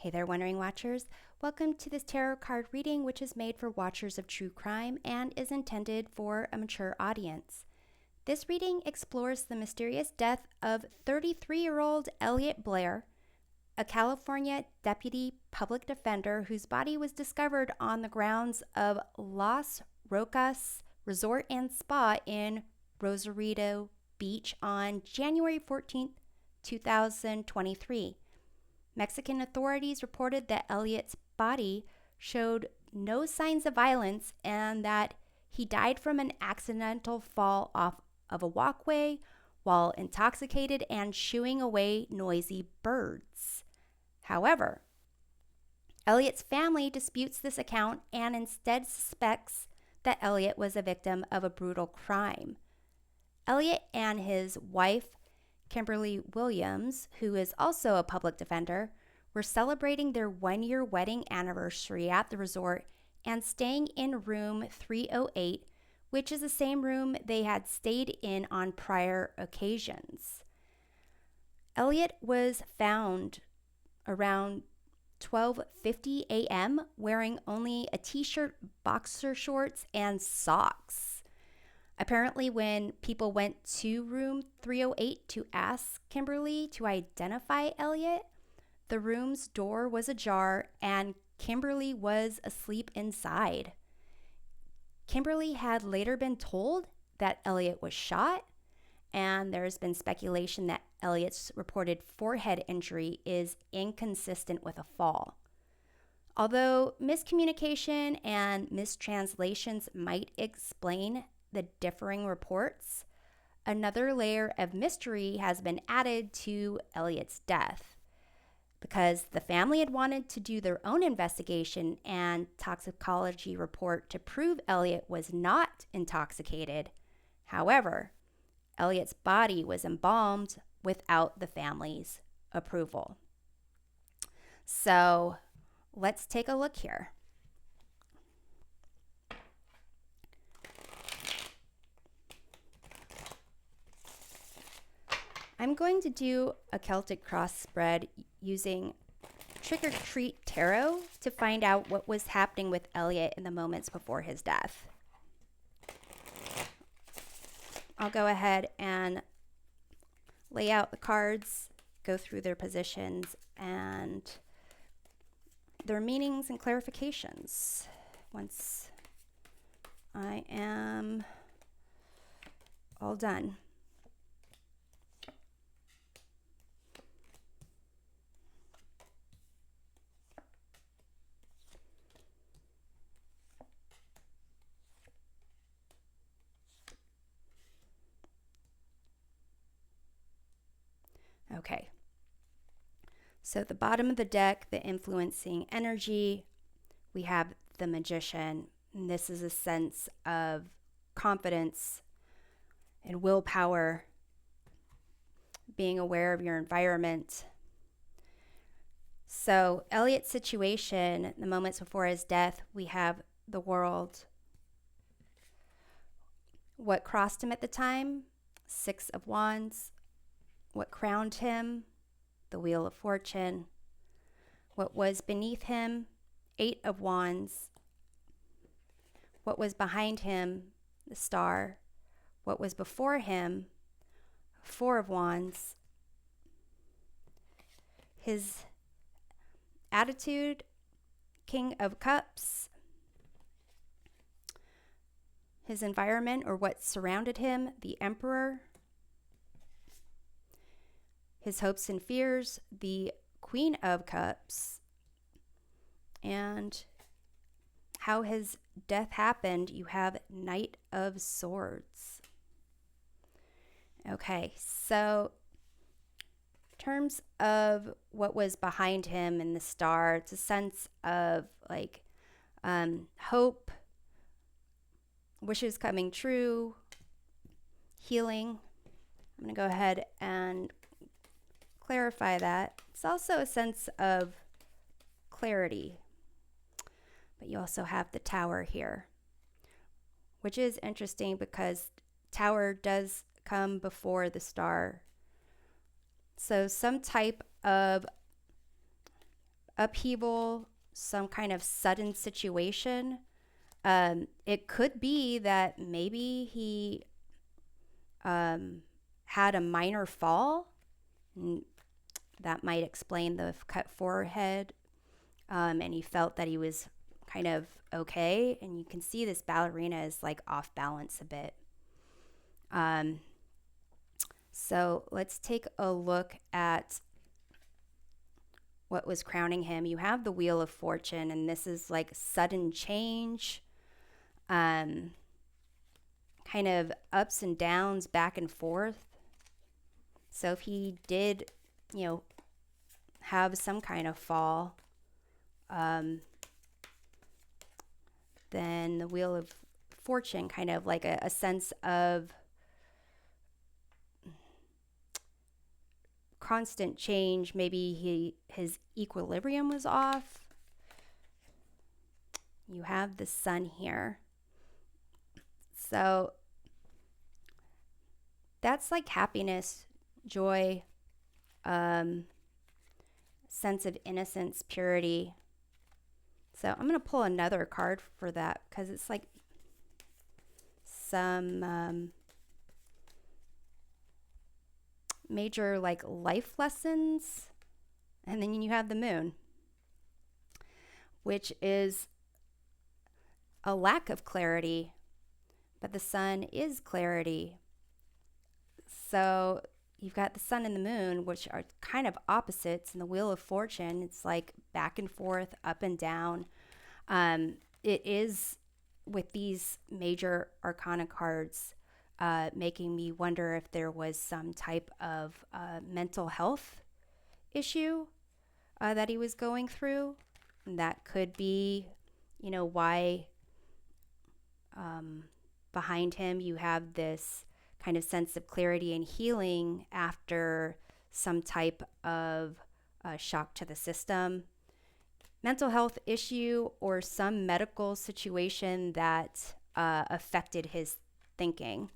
Hey there, Wondering Watchers. Welcome to this tarot card reading, which is made for watchers of true crime and is intended for a mature audience. This reading explores the mysterious death of 33-year-old Elliot Blair, a California deputy public defender whose body was discovered on the grounds of Los Rocas Resort and Spa in Rosarito Beach on January 14, 2023. Mexican authorities reported that Elliot's body showed no signs of violence and that he died from an accidental fall off of a walkway while intoxicated and shooing away noisy birds. However, Elliot's family disputes this account and instead suspects that Elliot was a victim of a brutal crime. Elliot and his wife, Kimberly Williams, who is also a public defender, were celebrating their one-year wedding anniversary at the resort and staying in room 308, which is the same room they had stayed in on prior occasions. Elliot was found around 12:50 a.m. wearing only a t-shirt, boxer shorts, and socks. Apparently, when people went to room 308 to ask Kimberly to identify Elliot, the room's door was ajar and Kimberly was asleep inside. Kimberly had later been told that Elliot was shot, and there's been speculation that Elliot's reported forehead injury is inconsistent with a fall. Although miscommunication and mistranslations might explain the differing reports, another layer of mystery has been added to Elliot's death because the family had wanted to do their own investigation and toxicology report to prove Elliot was not intoxicated. However, Elliot's body was embalmed without the family's approval. So let's take a look here. I'm going to do a Celtic cross spread using Trick or Treat Tarot to find out what was happening with Elliot in the moments before his death. I'll go ahead and lay out the cards, go through their positions and their meanings and clarifications once I am all done. Okay, so at the bottom of the deck, the influencing energy, we have the Magician. And this is a sense of confidence and willpower, being aware of your environment. So Elliot's situation, the moments before his death, we have the World. What crossed him at the time? 6 of Wands. What crowned him? The Wheel of Fortune. What was beneath him? 8 of Wands. What was behind him? The Star. What was before him? 4 of Wands. His attitude? King of Cups. His environment or what surrounded him? The Emperor. His hopes and fears, the Queen of Cups, and how his death happened, you have Knight of Swords. Okay, so in terms of what was behind him in the Star, it's a sense of like hope, wishes coming true, healing. I'm going to go ahead and clarify that. It's also a sense of clarity, but you also have the Tower here, which is interesting because Tower does come before the Star. So some type of upheaval, some kind of sudden situation. It could be that maybe he had a minor fall. That might explain the cut forehead. And he felt that he was kind of okay. And you can see this ballerina is like off balance a bit. So let's take a look at what was crowning him. You have the Wheel of Fortune, and this is like sudden change, kind of ups and downs, back and forth. So if he did, have some kind of fall, then the Wheel of Fortune, kind of like a sense of constant change. Maybe his equilibrium was off. You have the Sun here. So that's like happiness, joy, sense of innocence, purity. So I'm going to pull another card for that because it's like some major like life lessons. And then you have the Moon, which is a lack of clarity, but the Sun is clarity. So you've got the Sun and the Moon, which are kind of opposites. In the Wheel of Fortune, it's like back and forth, up and down. It is, with these major arcana cards, making me wonder if there was some type of mental health issue that he was going through. And that could be, why behind him you have this kind of sense of clarity and healing after some type of shock to the system, mental health issue, or some medical situation that affected his thinking.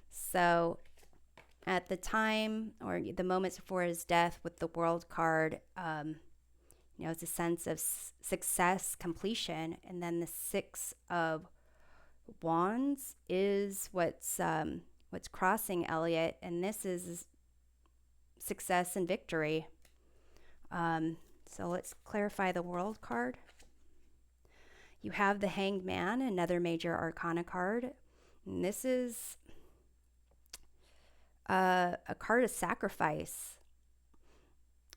So at the time, or the moments before his death, with the World card, it's a sense of success, completion. And then the Six of Wands is what's crossing Elliot, and this is success and victory. So let's clarify the World card. You have the Hanged Man, another major arcana card. And this is a card of sacrifice.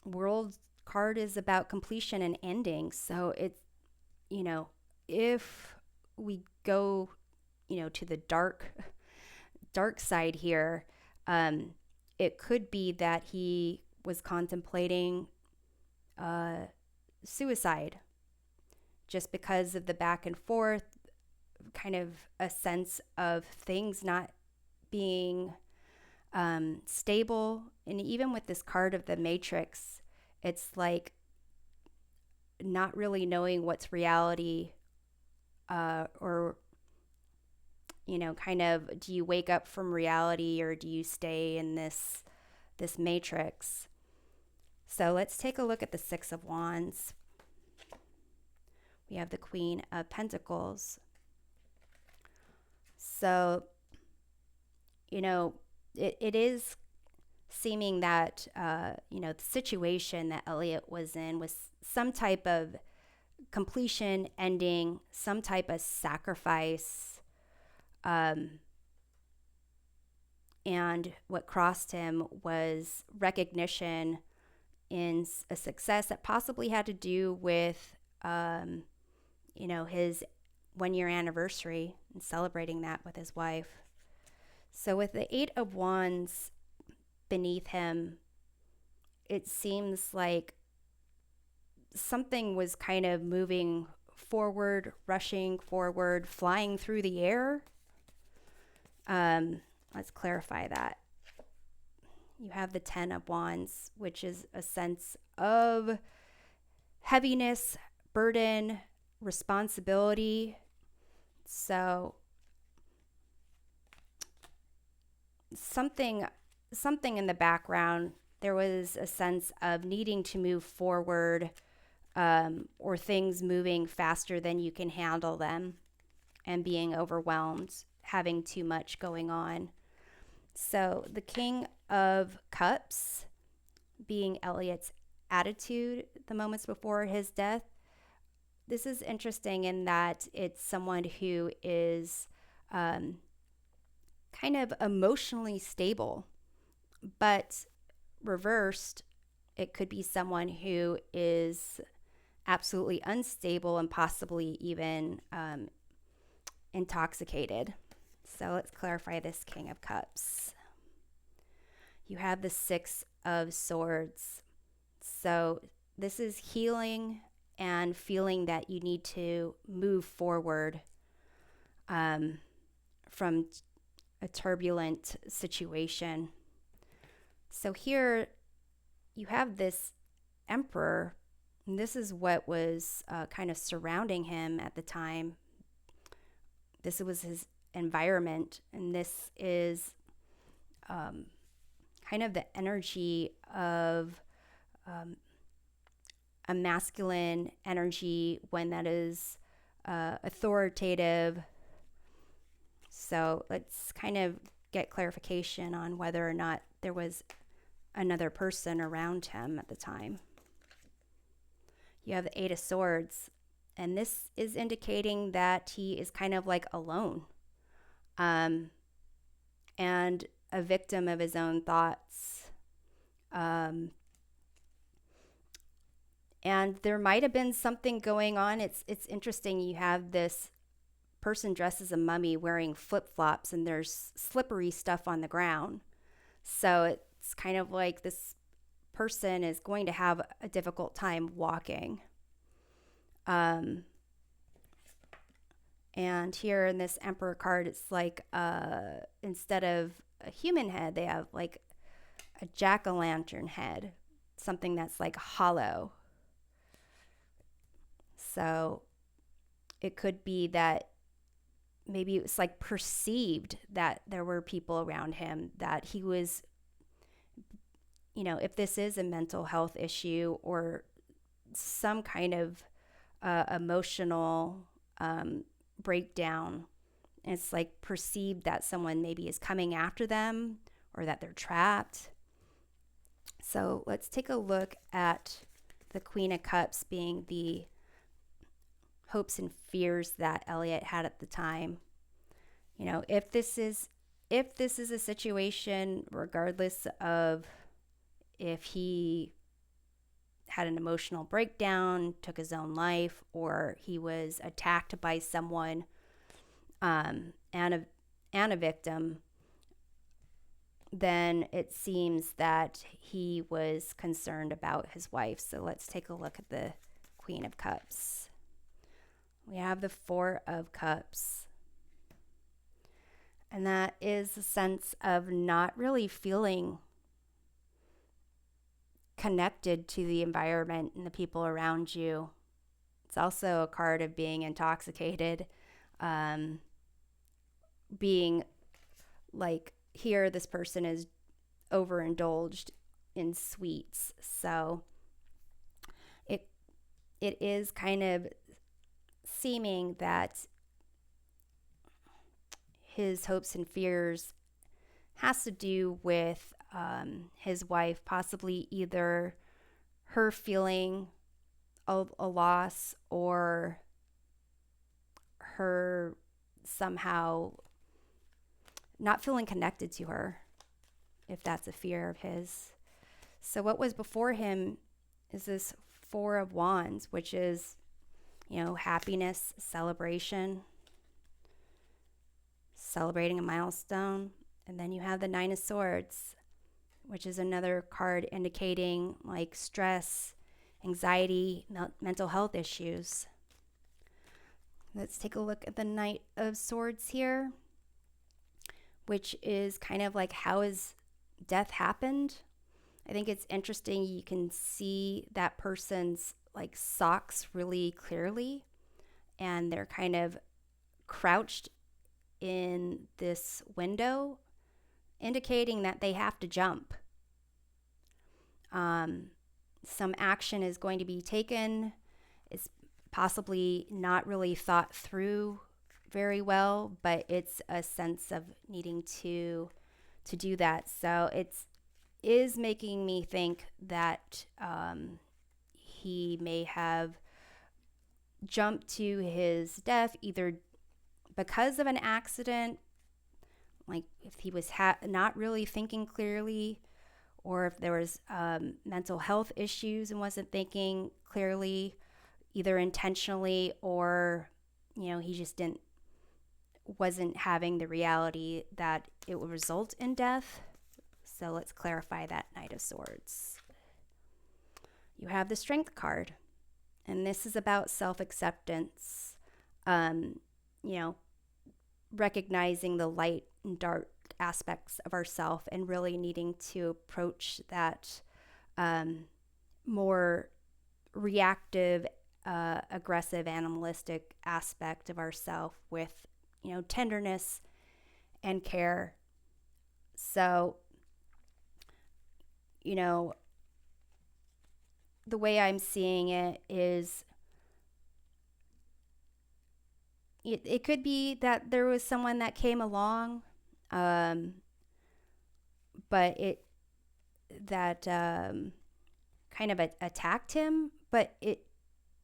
World card is about completion and ending. So it's, if we go, to the dark side here, it could be that he was contemplating suicide just because of the back and forth, kind of a sense of things not being stable. And even with this card of the Matrix, it's like not really knowing what's reality, or kind of, do you wake up from reality or do you stay in this matrix? So let's take a look at the Six of Wands. We have the Queen of Pentacles. So, it is seeming that, the situation that Elliot was in was some type of completion, ending, some type of sacrifice. And what crossed him was recognition in a success that possibly had to do with, his 1-year anniversary and celebrating that with his wife. So with the Eight of Wands beneath him, it seems like something was kind of moving forward, rushing forward, flying through the air. Let's clarify that. You have the Ten of Wands, which is a sense of heaviness, burden, responsibility. So something in the background, there was a sense of needing to move forward, or things moving faster than you can handle them and being overwhelmed, having too much going on. So the King of Cups being Elliot's attitude the moments before his death. This is interesting in that it's someone who is kind of emotionally stable, but reversed, it could be someone who is absolutely unstable and possibly even intoxicated. So let's clarify this King of Cups. You have the Six of Swords. So this is healing and feeling that you need to move forward from a turbulent situation. So here you have this emperor, and this is what was kind of surrounding him at the time. This was his environment, and this is kind of the energy of a masculine energy when that is authoritative. So let's kind of get clarification on whether or not there was another person around him at the time. You have the Eight of Swords, and this is indicating that he is kind of like alone and a victim of his own thoughts. And there might have been something going on. It's interesting. You have this person dressed as a mummy wearing flip-flops, and there's slippery stuff on the ground. So it's kind of like this person is going to have a difficult time walking. And here in this Emperor card, it's like instead of a human head, they have like a jack-o'-lantern head, something that's like hollow. So it could be that maybe it was like perceived that there were people around him, that he was, if this is a mental health issue or some kind of emotional breakdown, it's like perceived that someone maybe is coming after them or that they're trapped. So let's take a look at the Queen of Cups being the hopes and fears that Elliot had at the time. If this is a situation, regardless of if he had an emotional breakdown, took his own life, or he was attacked by someone and a victim, then it seems that he was concerned about his wife. So let's take a look at the Queen of Cups. We have the Four of Cups. And that is a sense of not really feeling connected to the environment and the people around you. It's also a card of being intoxicated, being like here, this person is overindulged in sweets. So it is kind of seeming that his hopes and fears has to do with his wife, possibly either her feeling a loss or her somehow not feeling connected to her, if that's a fear of his. So what was before him is this Four of Wands, which is, happiness, celebration, celebrating a milestone. And then you have the Nine of Swords, which is another card indicating like stress, anxiety, mental health issues. Let's take a look at the Knight of Swords here, which is kind of like how his death happened. I think it's interesting. You can see that person's like socks really clearly, and they're kind of crouched in this window, indicating that they have to jump. Some action is going to be taken It's possibly not really thought through very well, but it's a sense of needing to do that. So it's is making me think that he may have jumped to his death either because of an accident, like if he was not really thinking clearly, or if there was mental health issues and wasn't thinking clearly, either intentionally or he just wasn't having the reality that it would result in death. So let's clarify that, Knight of Swords. You have the Strength card, and this is about self-acceptance, recognizing the light and dark aspects of ourself and really needing to approach that more reactive, aggressive, animalistic aspect of ourself with, tenderness and care. So, the way I'm seeing it is it could be that there was someone that came along, but kind of attacked him, but it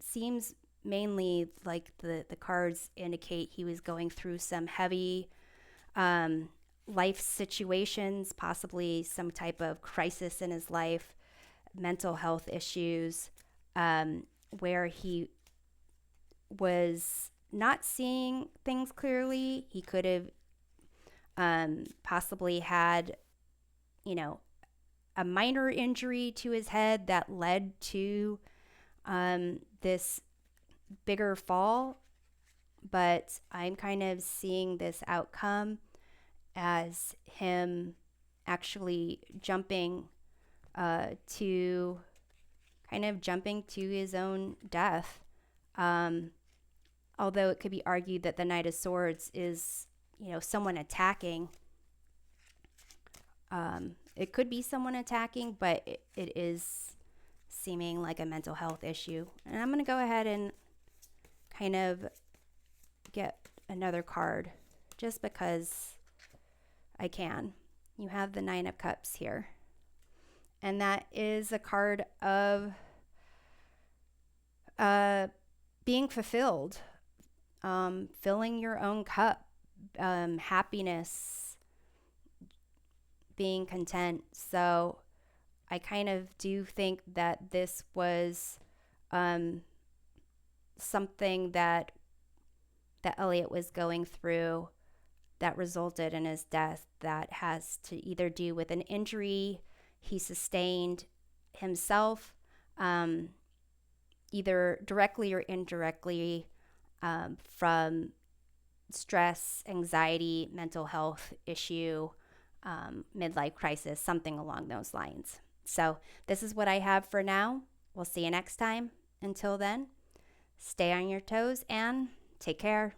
seems mainly like the cards indicate he was going through some heavy life situations, possibly some type of crisis in his life, mental health issues, where he was not seeing things clearly. He could have possibly had, a minor injury to his head that led to this bigger fall. But I'm kind of seeing this outcome as him actually jumping to his own death. Although it could be argued that the Knight of Swords is, someone attacking. It could be someone attacking, but it is seeming like a mental health issue. And I'm going to go ahead and kind of get another card just because I can. You have the Nine of Cups here. And that is a card of being fulfilled, filling your own cup, happiness, being content. So I kind of do think that this was something that Elliot was going through that resulted in his death, that has to either do with an injury he sustained himself, either directly or indirectly, from stress, anxiety, mental health issue, midlife crisis, something along those lines. So this is what I have for now. We'll see you next time. Until then, stay on your toes and take care.